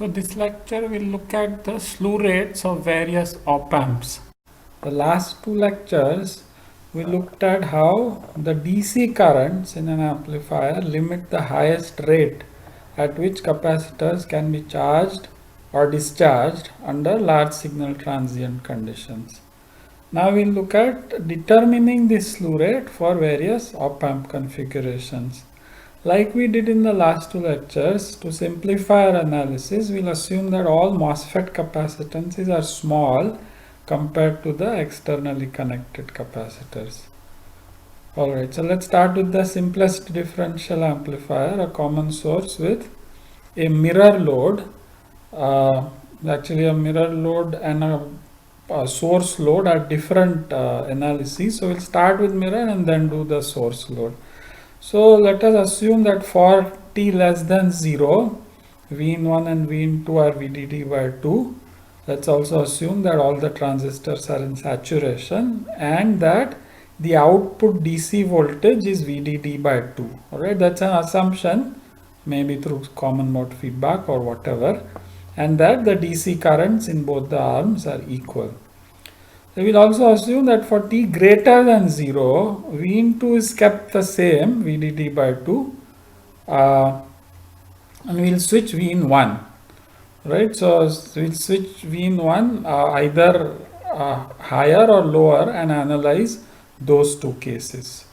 So this lecture will look at the slew rates of various op-amps. The last two lectures we looked at how the DC currents in an amplifier limit the highest rate at which capacitors can be charged or discharged under large signal transient conditions. Now we'll look at determining this slew rate for various op-amp configurations. Like we did in the last two lectures, to simplify our analysis, we'll assume that all MOSFET capacitances are small compared to the externally connected capacitors. Alright, so let's start with the simplest differential amplifier, a common source with a mirror load, actually a mirror load and a source load are different analyses. So we'll start with mirror and then do the source load. So let us assume that for t less than 0, Vin1 and Vin2 are VDD by 2. Let's also assume that all the transistors are in saturation and that the output DC voltage is VDD by 2. Alright, that's an assumption, maybe through common mode feedback or whatever, and that the DC currents in both the arms are equal. We will also assume that for t greater than 0, Vin2 is kept the same, VDD by 2, and we will switch Vin1, right? So we'll switch Vin1 either higher or lower and analyze those two cases.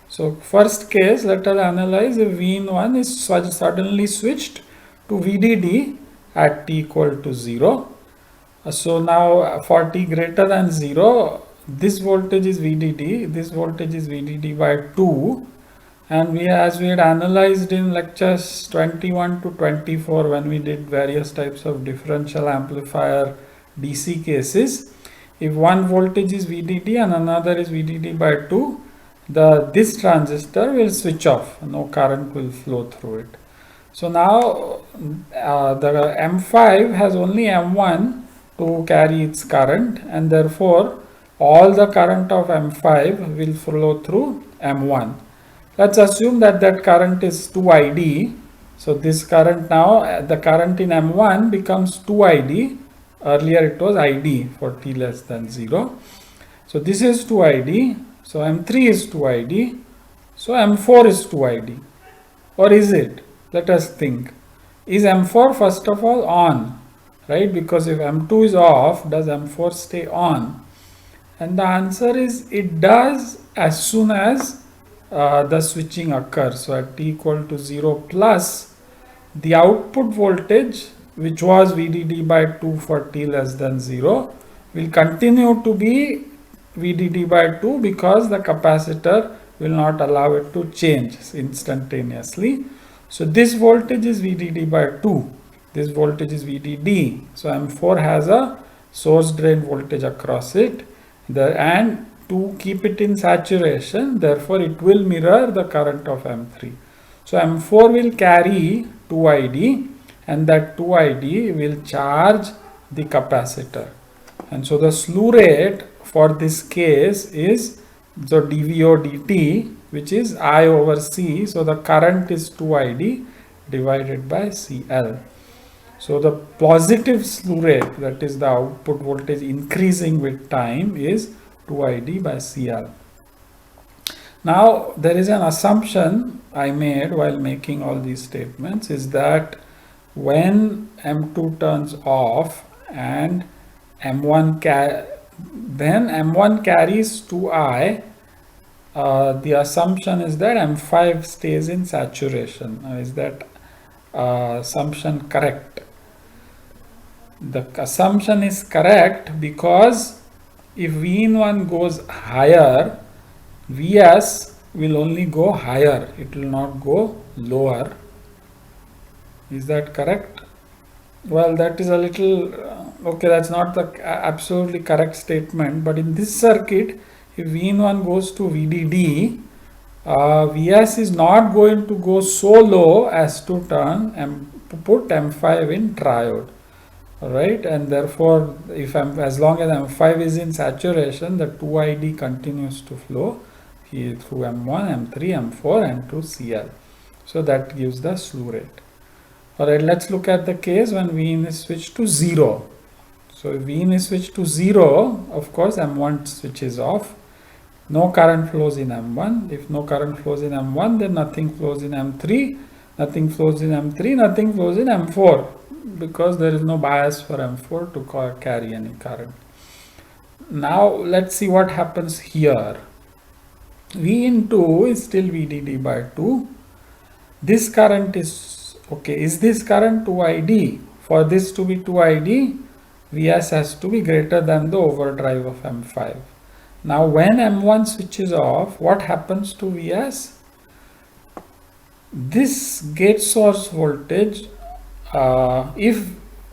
So first case, let us analyze if Vin1 is suddenly switched to VDD at t equal to 0. So now for t greater than 0, this voltage is VDD, this voltage is VDD by 2, and as we had analyzed in lectures 21 to 24 when we did various types of differential amplifier DC cases, if one voltage is VDD and another is VDD by 2, this transistor will switch off, no current will flow through it. So now the M5 has only M1 to carry its current, and therefore all the current of M5 will flow through M1. Let's assume that current is 2ID. So this current now, the current in M1 becomes 2ID. Earlier it was ID for t less than 0. So this is 2ID. So M3 is 2ID. So M4 is 2ID. Or is it? Let us think. Is M4 first of all on? Right, because if M2 is off, does M4 stay on? And the answer is it does as soon as the switching occurs. So at t equal to 0 plus, the output voltage, which was VDD by 2 for t less than 0, will continue to be VDD by 2 because the capacitor will not allow it to change instantaneously. So this voltage is VDD by 2. This voltage is VDD. So M4 has a source drain voltage across it, and to keep it in saturation, therefore it will mirror the current of M3. So M4 will carry 2ID, and that 2ID will charge the capacitor. And so the slew rate for this case is so dVO dt, which is I over C. So the current is 2ID divided by CL. So the positive slew rate, that is the output voltage increasing with time, is 2ID by CL. Now there is an assumption I made while making all these statements, is that when M2 turns off and M1 carries 2I, the assumption is that M5 stays in saturation. Is that assumption correct? The assumption is correct because if Vin1 goes higher, Vs will only go higher, it will not go lower. Is that correct? Well, that is a little, okay, that's not the absolutely correct statement, but in this circuit, if Vin1 goes to VDD, Vs is not going to go so low as to put M5 in triode. Right, and therefore as long as M5 is in saturation, the 2ID continues to flow here through M1, M3, M4 and to CL. So that gives the slew rate. Alright, let's look at the case when Vin is switched to 0. So if Vin is switched to 0, of course M1 switches off. No current flows in M1. If no current flows in M1, then nothing flows in M3, nothing flows in M3, nothing flows in M4, because there is no bias for M4 to carry any current. Now let's see what happens here. V in 2 is still VDD by 2. This current is, okay, is this current 2ID? For this to be 2ID, Vs has to be greater than the overdrive of M5. Now when M1 switches off, what happens to Vs? This gate source voltage, if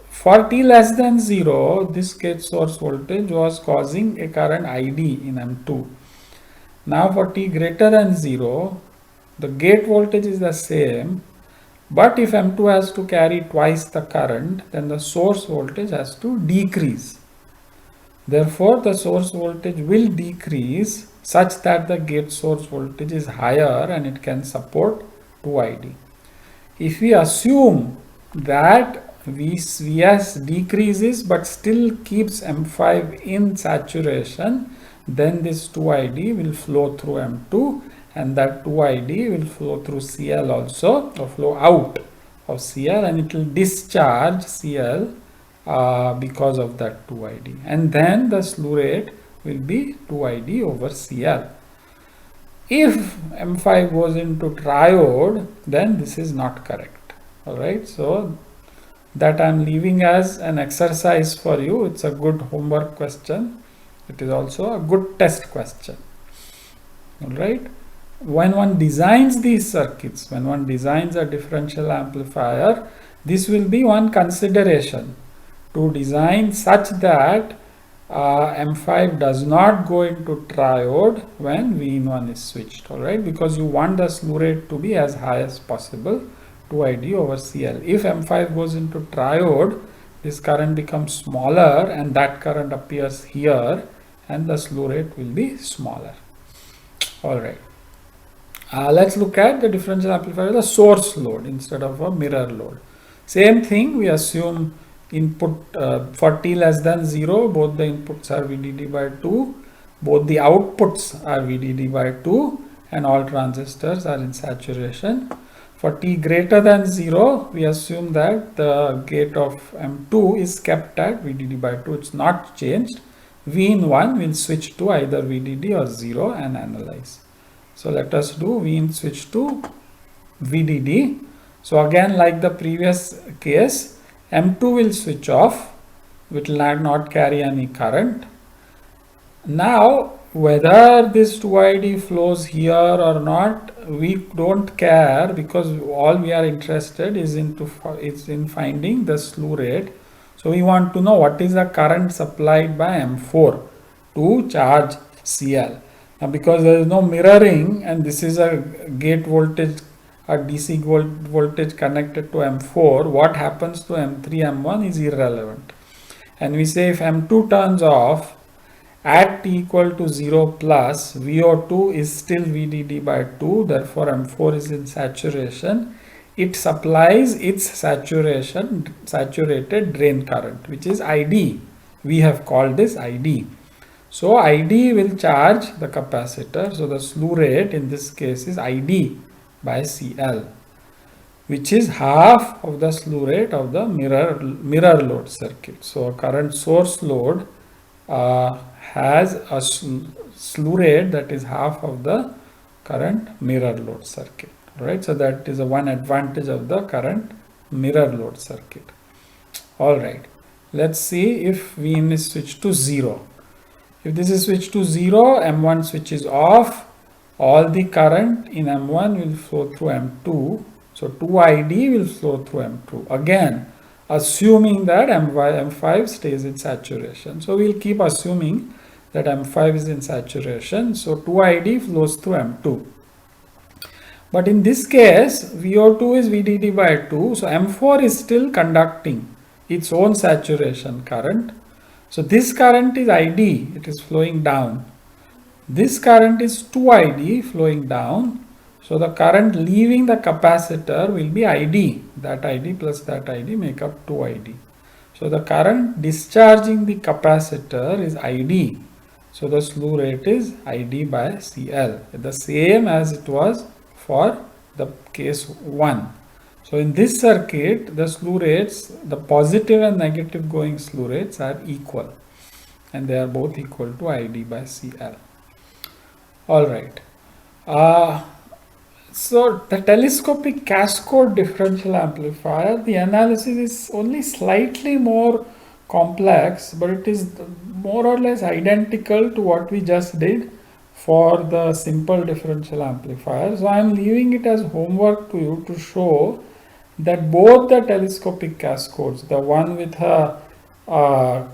for t less than 0, this gate source voltage was causing a current ID in M2. Now for t greater than 0, the gate voltage is the same, but if M2 has to carry twice the current, then the source voltage has to decrease. Therefore, the source voltage will decrease such that the gate source voltage is higher and it can support 2ID. If we assume that Vs decreases but still keeps M5 in saturation, then this 2ID will flow through M2, and that 2ID will flow through Cl also, or flow out of Cl, and it will discharge Cl because of that 2ID, and then the slew rate will be 2ID over Cl. If M5 goes into triode, then this is not correct. Alright, so that I am leaving as an exercise for you. It's a good homework question. It is also a good test question. Alright, when one designs these circuits, when one designs a differential amplifier, this will be one consideration, to design such that M5 does not go into triode when V1 is switched, alright, because you want the slew rate to be as high as possible, 2ID over Cl. If M5 goes into triode, this current becomes smaller and that current appears here and the slew rate will be smaller. Alright, let's look at the differential amplifier, the source load instead of a mirror load. Same thing, we assume input for t less than 0, both the inputs are VDD by 2, both the outputs are VDD by 2, and all transistors are in saturation. For t greater than 0, we assume that the gate of M2 is kept at VDD by 2, it's not changed. V in 1 will switch to either VDD or 0 and analyze. So let us do V in switch to VDD. So again, like the previous case, M2 will switch off, it will not carry any current. Now, whether this 2ID flows here or not, we don't care, because all we are interested is in finding the slew rate. So we want to know what is the current supplied by M4 to charge Cl. Now, because there is no mirroring and this is a gate voltage, a DC voltage connected to M4, what happens to M3, M1 is irrelevant. And we say if M2 turns off at t equal to 0 plus, VO2 is still VDD by 2, therefore M4 is in saturation. It supplies its saturated drain current, which is ID. We have called this ID. So ID will charge the capacitor. So the slew rate in this case is ID by Cl, which is half of the slew rate of the mirror load circuit. So a current source load has a slew rate that is half of the current mirror load circuit, right? So that is a one advantage of the current mirror load circuit. All right, let's see if Vin is switched to 0. If this is switched to 0, M1 switches off, all the current in M1 will flow through M2. So 2ID will flow through M2. Again, assuming that M5 stays in saturation. So we'll keep assuming that M5 is in saturation. So 2ID flows through M2. But in this case, VO2 is VDD by 2. So M4 is still conducting its own saturation current. So this current is ID, it is flowing down. This current is 2ID flowing down. So the current leaving the capacitor will be ID. That ID plus that ID make up 2 ID. So the current discharging the capacitor is ID. So the slew rate is ID by CL, the same as it was for the case 1. So in this circuit, the slew rates, the positive and negative going slew rates are equal, and they are both equal to ID by CL. All right. So the telescopic cascode differential amplifier, the analysis is only slightly more complex, but it is more or less identical to what we just did for the simple differential amplifier. So I am leaving it as homework to you to show that both the telescopic cascodes, the one with a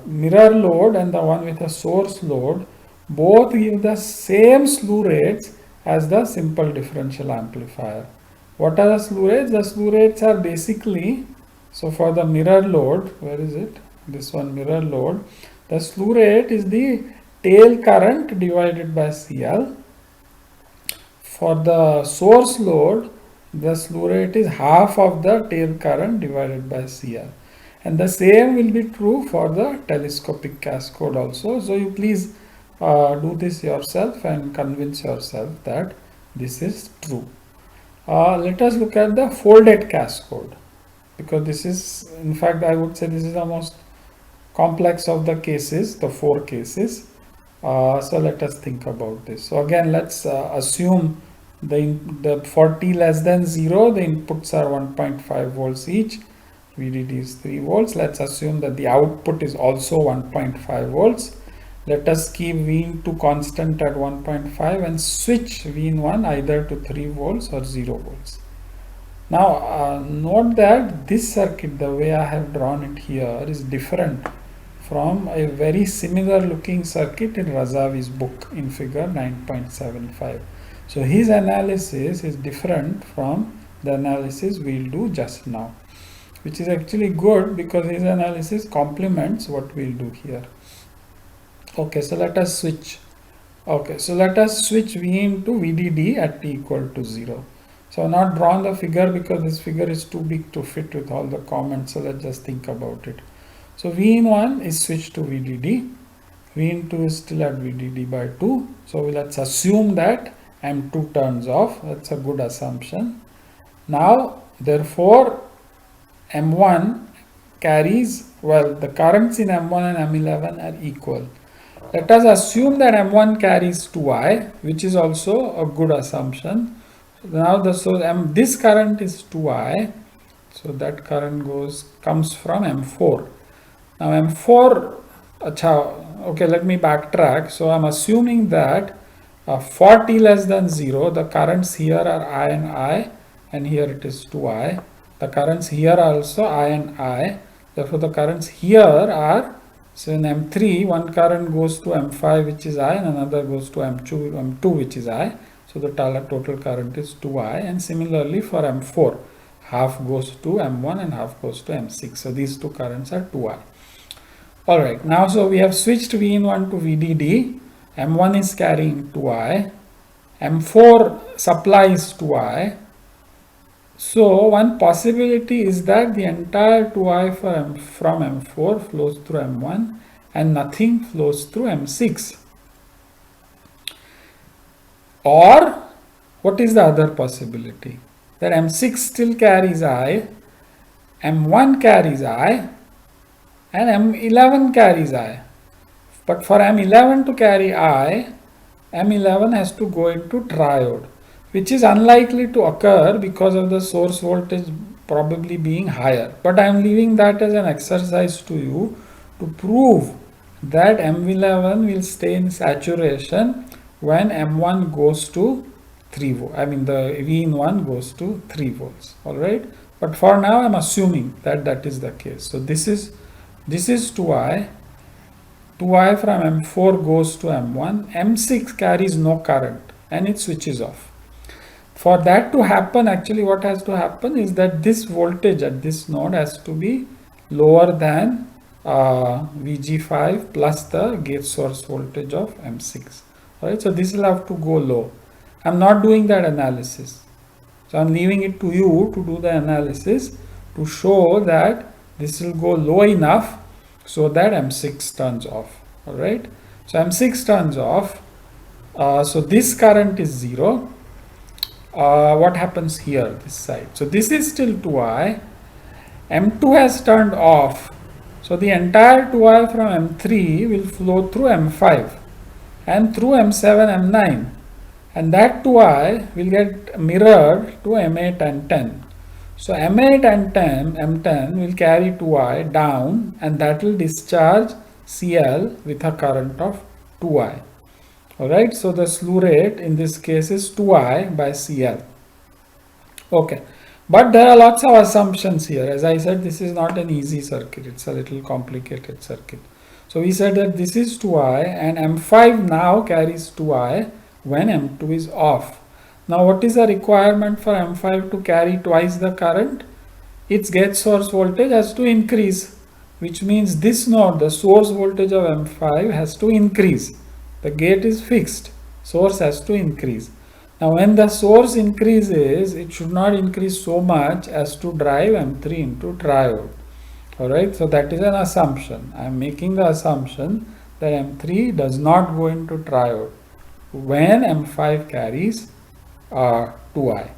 mirror load and the one with a source load, both give the same slew rates as the simple differential amplifier. What are the slew rates? The slew rates are basically, so for the mirror load, where is it? This one, mirror load. The slew rate is the tail current divided by CL. For the source load, the slew rate is half of the tail current divided by CL. And the same will be true for the telescopic cascode also. So you please do this yourself and convince yourself that this is true. Let us look at the folded cascode, because this is, in fact, I would say this is the most complex of the cases, the 4 cases. So let us think about this. So again, let's assume the for t less than 0, the inputs are 1.5 volts each. VDD is 3 volts. Let's assume that the output is also 1.5 volts. Let us keep Vin2 constant at 1.5 and switch Vin1 either to 3 volts or 0 volts. Now note that this circuit, the way I have drawn it here, is different from a very similar looking circuit in Razavi's book in figure 9.75. So his analysis is different from the analysis we'll do just now, which is actually good because his analysis complements what we'll do here. Okay, so let us switch. Okay, so let us switch Vin to VDD at t equal to 0. So I've not drawn the figure because this figure is too big to fit with all the comments. So let's just think about it. So Vin1 is switched to VDD. Vin2 is still at VDD by 2. So let's assume that M2 turns off. That's a good assumption. Now, therefore, M1 carries, well, the currents in M1 and M11 are equal. Let us assume that M1 carries 2I, which is also a good assumption. So now this current is 2I, so that current comes from M4. Now M4, okay, let me backtrack. So I'm assuming that for t less than 0, the currents here are I, and here it is 2I. The currents here are also I and I. Therefore, the currents here are, so in M3, one current goes to M5, which is I, and another goes to M2, which is I. So the total current is 2I. And similarly for M4, half goes to M1 and half goes to M6. So these two currents are 2I. All right, now so we have switched Vin1 to VDD. M1 is carrying 2I. M4 supplies 2I. So one possibility is that the entire 2I from M4 flows through M1 and nothing flows through M6. Or what is the other possibility? That M6 still carries I, M1 carries I, and M11 carries I. But for M11 to carry I, M11 has to go into triode, which is unlikely to occur because of the source voltage probably being higher. But I am leaving that as an exercise to you to prove that M11 will stay in saturation when M1 goes to 3 volts. I mean the Vin1 goes to 3 volts. Alright. But for now I am assuming that that is the case. So this is 2I. 2I from M4 goes to M1. M6 carries no current and it switches off. For that to happen, actually what has to happen is that this voltage at this node has to be lower than VG5 plus the gate source voltage of M6. Alright, so this will have to go low. I'm not doing that analysis. So I'm leaving it to you to do the analysis to show that this will go low enough so that M6 turns off. Alright. So M6 turns off. So this current is 0. What happens here, this side? So this is still 2I. M2 has turned off. So the entire 2I from M3 will flow through M5 and through M7, M9. And that 2I will get mirrored to M8 and 10. So M8 and 10, M10 will carry 2I down, and that will discharge Cl with a current of 2I. Alright, so the slew rate in this case is 2I by Cl. Okay, but there are lots of assumptions here. As I said, this is not an easy circuit, it's a little complicated circuit. So we said that this is 2I and M5 now carries 2I when M2 is off. Now what is the requirement for M5 to carry twice the current? Its gate source voltage has to increase, which means this node, the source voltage of M5 has to increase. The gate is fixed, source has to increase. Now when the source increases, it should not increase so much as to drive M3 into triode. Alright, so that is an assumption. I am making the assumption that M3 does not go into triode when M5 carries 2I.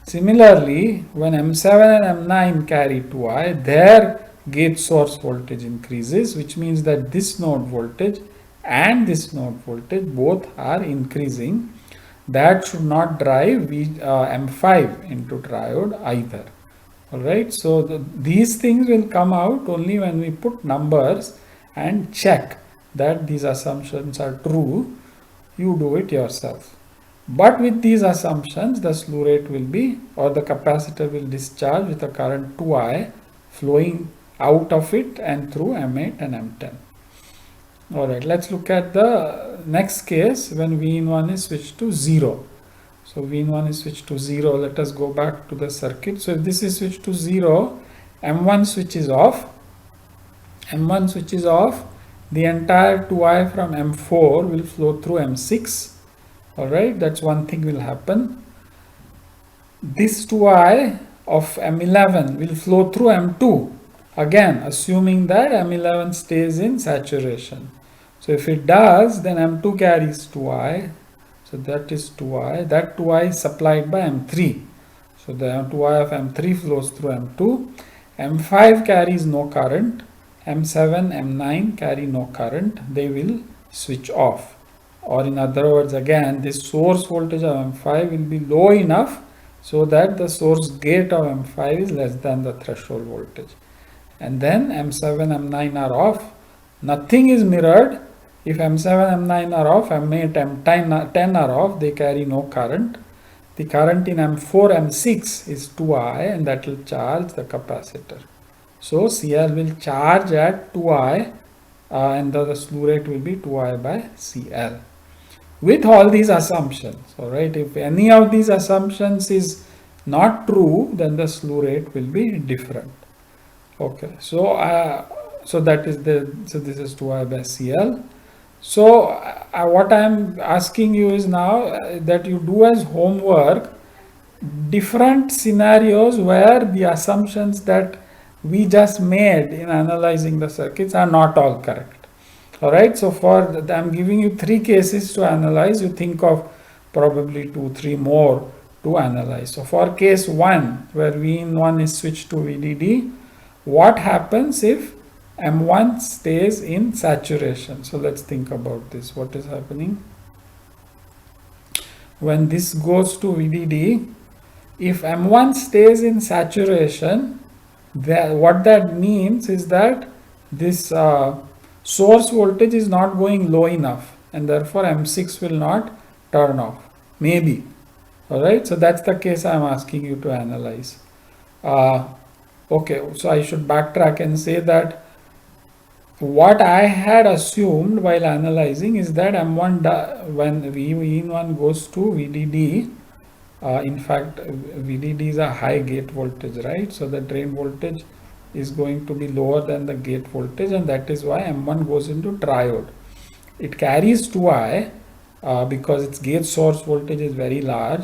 Similarly, when M7 and M9 carry 2I, their gate source voltage increases, which means that this node voltage and this node voltage both are increasing. That should not drive M5 into triode either. Alright, so these things will come out only when we put numbers and check that these assumptions are true. You do it yourself. But with these assumptions, the slew rate will be, or the capacitor will discharge with a current 2I flowing out of it and through M8 and M10. Alright, let's look at the next case when V in 1 is switched to 0. So V in 1 is switched to 0. Let us go back to the circuit. So if this is switched to 0, M1 switch is off. M1 switch is off. The entire 2I from M4 will flow through M6. Alright, that's one thing will happen. This 2I of M11 will flow through M2. Again, assuming that M11 stays in saturation. So if it does, then M2 carries 2I. So that is 2I. That 2I is supplied by M3. So the 2I of M3 flows through M2. M5 carries no current. M7, M9 carry no current. They will switch off. Or in other words, again, this source voltage of M5 will be low enough so that the source gate of M5 is less than the threshold voltage. And then M7, M9 are off. Nothing is mirrored. If M7, M9 are off, M8, M10 are off, they carry no current. The current in M4, M6 is 2I, and that will charge the capacitor. So CL will charge at 2I and the slew rate will be 2I by CL. With all these assumptions, alright, if any of these assumptions is not true, then the slew rate will be different. Okay, so that is this is 2I by CL. So what I am asking you is now that you do as homework different scenarios where the assumptions that we just made in analyzing the circuits are not all correct. Alright, so I am giving you 3 cases to analyze. You think of probably 2, 3 more to analyze. So for case 1, where V in 1 is switched to VDD, what happens if M1 stays in saturation? So let's think about this. What is happening? When this goes to VDD, if M1 stays in saturation, what that means is that this source voltage is not going low enough, and therefore M6 will not turn off. Maybe. Alright, so that's the case I am asking you to analyze. Okay, so I should backtrack and say that what I had assumed while analyzing is that M1, when V in 1 goes to VDD, in fact, VDD is a high gate voltage, right? So the drain voltage is going to be lower than the gate voltage, and that is why M1 goes into triode. It carries 2I, because its gate source voltage is very large,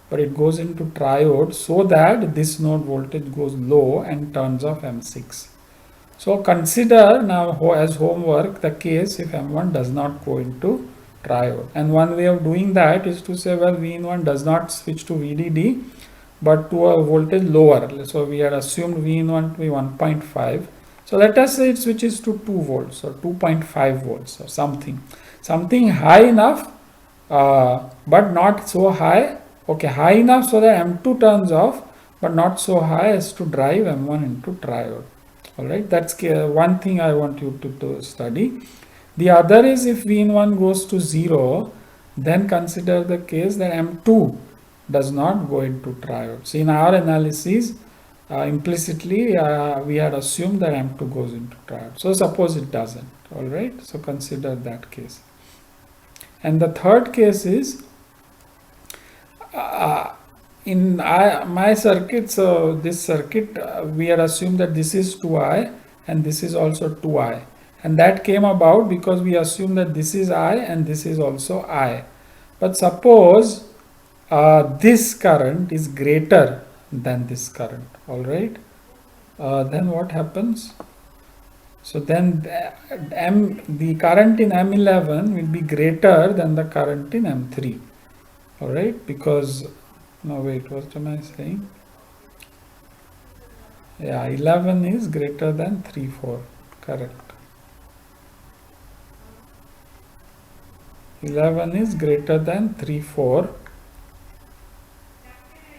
but it goes into triode so that this node voltage goes low and turns off M6. So consider now as homework the case if M1 does not go into triode. And one way of doing that is to say, well, V1 does not switch to VDD but to a voltage lower. So we had assumed V1 to be 1.5. So let us say it switches to 2 volts or 2.5 volts or something high enough, but not so high. Okay, high enough so that M2 turns off, but not so high as to drive M1 into triode. All right, that's one thing I want you to study. The other is if V1 goes to 0, then consider the case that M2 does not go into triode. So in our analysis, implicitly we had assumed that M2 goes into triode. So suppose it doesn't. All right, so consider that case. And the third case is in my circuit. So this circuit we had assumed that this is 2I and this is also 2I, and that came about because we assumed that this is I and this is also I. But suppose this current is greater than this current. All right, then what happens? So then the current in M11 will be greater than the current in M3. All right, because no, wait, what am I saying? Yeah, 11 is greater than 3, 4. Correct. 11 is greater than 3, 4.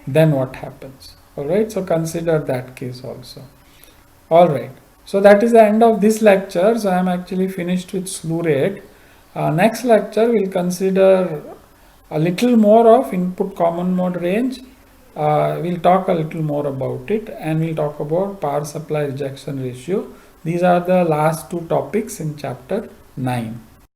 Then what happens? All right, so consider that case also. All right, so that is the end of this lecture. So I am actually finished with slew rate. Next lecture we'll consider a little more of input common mode range. We'll talk a little more about it, and we'll talk about power supply rejection ratio. These are the last two topics in chapter 9.